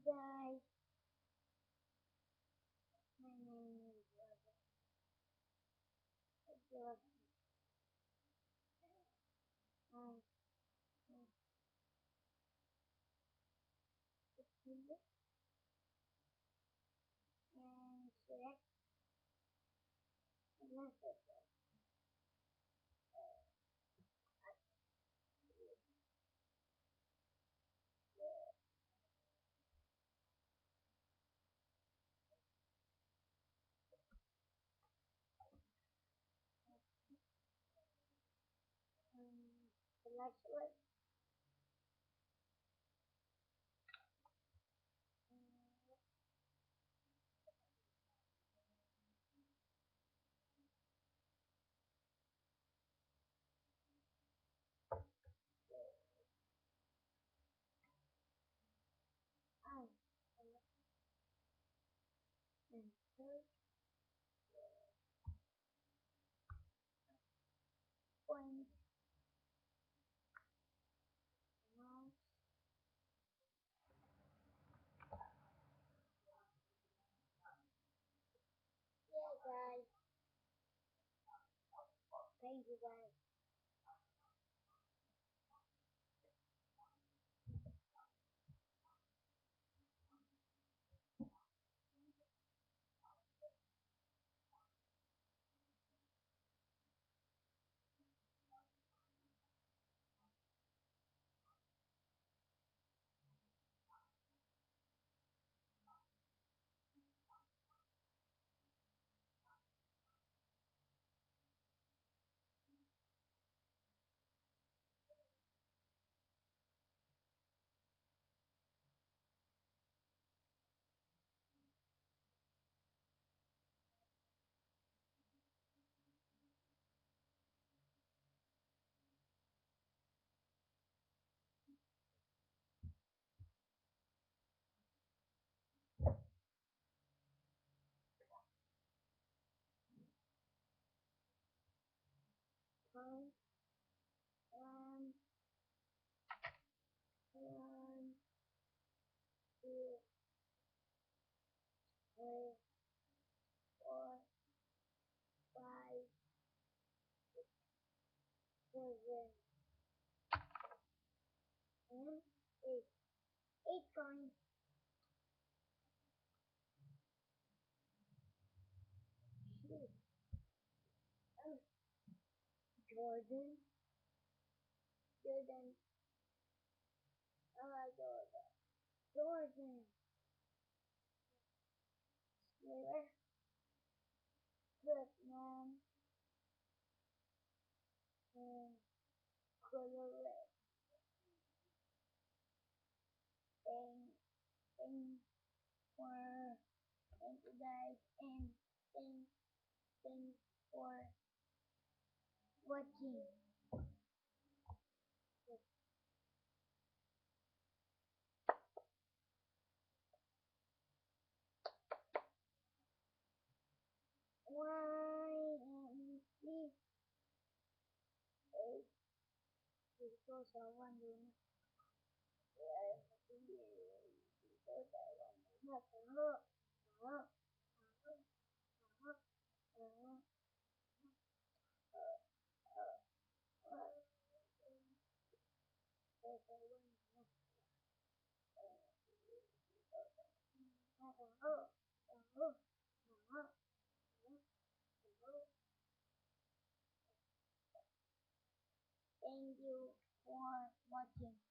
guys, my name is Robert. I am a student and select a method. Select what I select and search point mouse. Yeah guys, thank you guys. Point one, one, two, three, four, five, seven, and eight. 8 coins. Shoot. Oh, Jordan. Jordan. Jordan. Jordan. Taylor. Vietnam. And Colorado. And, and for, thank you guys. And thanks for watching. YMC. Ito sa one Thank you for watching.